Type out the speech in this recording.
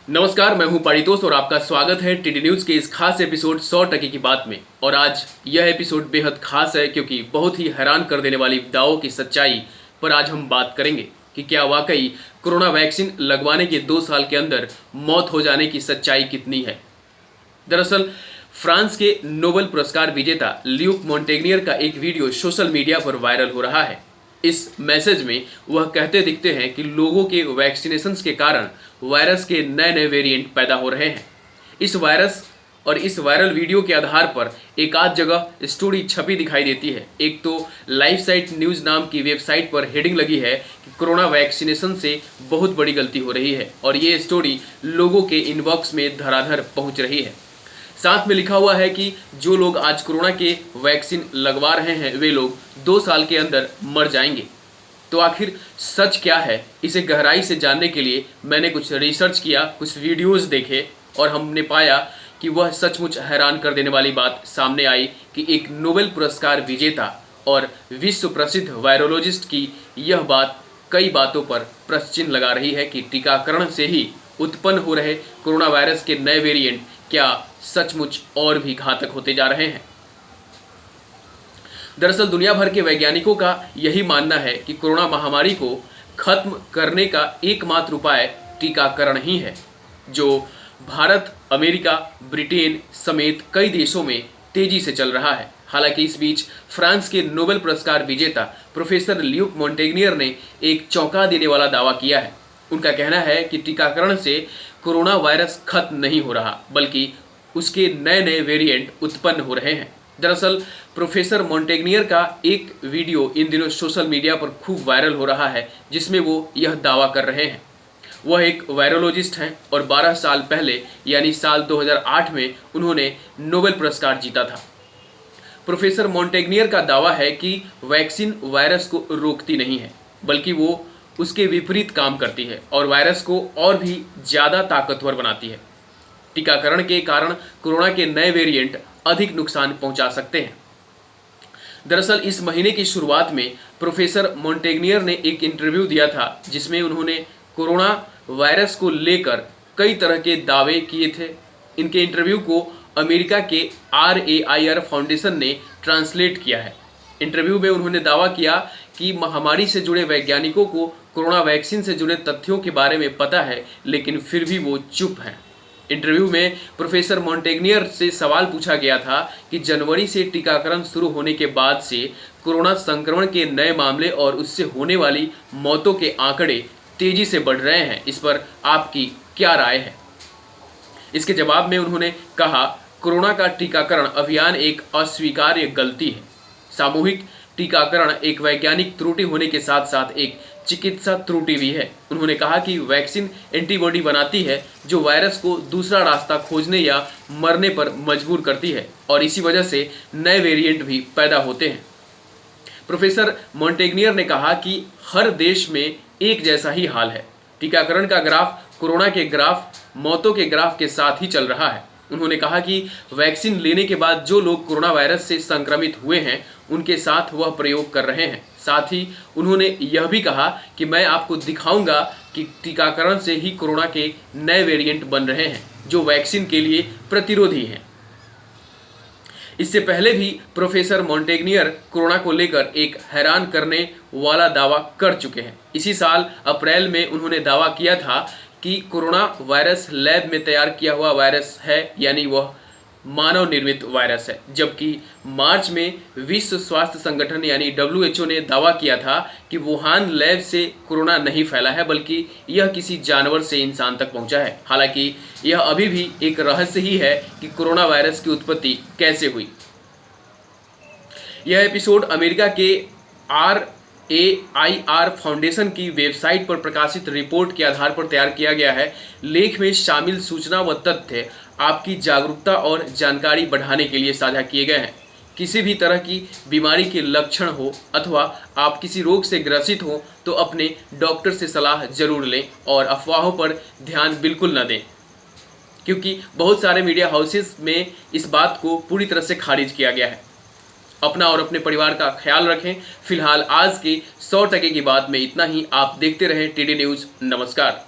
नमस्कार, मैं हूं पारितोष और आपका स्वागत है टीडी न्यूज़ के इस खास एपिसोड 100% की बात में। और आज यह एपिसोड बेहद खास है क्योंकि बहुत ही हैरान कर देने वाली दावों की सच्चाई पर आज हम बात करेंगे कि क्या वाकई कोरोना वैक्सीन लगवाने के 2 साल के अंदर मौत हो जाने की सच्चाई कितनी है। दरअसल फ्रांस के नोबेल पुरस्कार विजेता ल्यूक मोंटेग्नियर का एक वीडियो सोशल मीडिया पर वायरल हो रहा है। इस मैसेज में वह कहते दिखते हैं कि लोगों के वैक्सीनेशन के कारण वायरस के नए नए वेरिएंट पैदा हो रहे हैं। इस वायरल वीडियो के आधार पर एक आध जगह स्टोरी छपी दिखाई देती है। एक तो लाइफ साइट न्यूज़ नाम की वेबसाइट पर हेडिंग लगी है कि कोरोना वैक्सीनेशन से बहुत बड़ी गलती हो रही है, और ये स्टोरी लोगों के इनबॉक्स में धड़ाधड़ पहुंच रही है। साथ में लिखा हुआ है कि जो लोग आज कोरोना के वैक्सीन लगवा रहे हैं वे लोग 2 साल के अंदर मर जाएंगे। तो आखिर सच क्या है, इसे गहराई से जानने के लिए मैंने कुछ रिसर्च किया, कुछ वीडियोस देखे और हमने पाया कि वह सचमुच हैरान कर देने वाली बात सामने आई कि एक नोबेल पुरस्कार विजेता और विश्व प्रसिद्ध वायरोलॉजिस्ट की यह बात कई बातों पर प्रश्न चिन्ह लगा रही है कि टीकाकरण से ही उत्पन्न हो रहे कोरोना वायरस के नए वेरिएंट क्या सचमुच और भी घातक होते जा रहे हैं। दरअसल दुनिया भर के वैज्ञानिकों का यही मानना है कि कोरोना महामारी को खत्म करने का एकमात्र उपाय टीकाकरण ही है, जो भारत, अमेरिका, ब्रिटेन समेत कई देशों में तेजी से चल रहा है। हालांकि इस बीच फ्रांस के नोबेल पुरस्कार विजेता प्रोफेसर ल्यूक मोंटेग्नियर ने एक चौंका देने वाला दावा किया है। उनका कहना है कि टीकाकरण से कोरोना वायरस खत्म नहीं हो रहा, बल्कि उसके नए नए वेरिएंट उत्पन्न हो रहे हैं। दरअसल प्रोफेसर मोंटेग्नियर का एक वीडियो इन दिनों सोशल मीडिया पर खूब वायरल हो रहा है, जिसमें वो यह दावा कर रहे हैं। वह एक वायरोलॉजिस्ट हैं और 12 साल पहले यानी साल 2008 में उन्होंने नोबेल पुरस्कार जीता था। प्रोफेसर मोंटेग्नियर का दावा है कि वैक्सीन वायरस को रोकती नहीं है, बल्कि वो उसके विपरीत काम करती है और वायरस को और भी ज़्यादा ताकतवर बनाती है। टीकाकरण के कारण कोरोना के नए वेरिएंट अधिक नुकसान पहुंचा सकते हैं। दरअसल इस महीने की शुरुआत में प्रोफेसर मोंटेग्नियर ने एक इंटरव्यू दिया था, जिसमें उन्होंने कोरोना वायरस को लेकर कई तरह के दावे किए थे। इनके इंटरव्यू को अमेरिका के RAIR फाउंडेशन ने ट्रांसलेट किया है। इंटरव्यू में उन्होंने दावा किया कि महामारी से जुड़े वैज्ञानिकों को कोरोना वैक्सीन से जुड़े तथ्यों के बारे में पता है, लेकिन फिर भी वो चुप हैं। इंटरव्यू में प्रोफेसर मोंटेग्नियर से सवाल पूछा गया था कि जनवरी से टीकाकरण शुरू होने के बाद से कोरोना संक्रमण के नए मामले और उससे होने वाली मौतों के आंकड़े तेजी से बढ़ रहे हैं, इस पर आपकी क्या राय है। इसके जवाब में उन्होंने कहा, कोरोना का टीकाकरण अभियान एक अस्वीकार्य गलती है। सामूहिक टीकाकरण एक वैज्ञानिक त्रुटि होने के साथ साथ एक चिकित्सा त्रुटि भी है। उन्होंने कहा कि वैक्सीन एंटीबॉडी बनाती है जो वायरस को दूसरा रास्ता खोजने या मरने पर मजबूर करती है, और इसी वजह से नए वेरिएंट भी पैदा होते हैं। प्रोफेसर मोंटेग्नियर ने कहा कि हर देश में एक जैसा ही हाल है। टीकाकरण का ग्राफ कोरोना के ग्राफ, मौतों के ग्राफ के साथ ही चल रहा है। उन्होंने कहा कि वैक्सीन लेने के बाद जो लोग कोरोना वायरस से संक्रमित हुए हैं उनके साथ वह प्रयोग कर रहे हैं। साथ ही उन्होंने यह भी कहा कि मैं आपको दिखाऊंगा कि टीकाकरण से ही कोरोना के नए वेरिएंट बन रहे हैं जो वैक्सीन के लिए प्रतिरोधी हैं। इससे पहले भी प्रोफेसर मोंटेग्नियर कोरोना को लेकर एक हैरान करने वाला दावा कर चुके हैं। इसी साल अप्रैल में उन्होंने दावा किया था कि कोरोना वायरस लैब में तैयार किया हुआ वायरस है, यानी वह मानव निर्मित वायरस है। जबकि मार्च में विश्व स्वास्थ्य संगठन यानी WHO ने दावा किया था कि वुहान लैब से कोरोना नहीं फैला है, बल्कि यह किसी जानवर से इंसान तक पहुंचा है। हालांकि यह अभी भी एक रहस्य ही है कि कोरोना वायरस की उत्पत्ति कैसे हुई। यह एपिसोड अमेरिका के RAIR फाउंडेशन की वेबसाइट पर प्रकाशित रिपोर्ट के आधार पर तैयार किया गया है। लेख में शामिल सूचना व तथ्य आपकी जागरूकता और जानकारी बढ़ाने के लिए साझा किए गए हैं। किसी भी तरह की बीमारी के लक्षण हो अथवा आप किसी रोग से ग्रसित हो तो अपने डॉक्टर से सलाह जरूर लें और अफवाहों पर ध्यान बिल्कुल न दें, क्योंकि बहुत सारे मीडिया हाउसेस में इस बात को पूरी तरह से खारिज किया गया है। अपना और अपने परिवार का ख्याल रखें। फिलहाल आज के 100% की बात में इतना ही। आप देखते रहें टीडी न्यूज़। नमस्कार।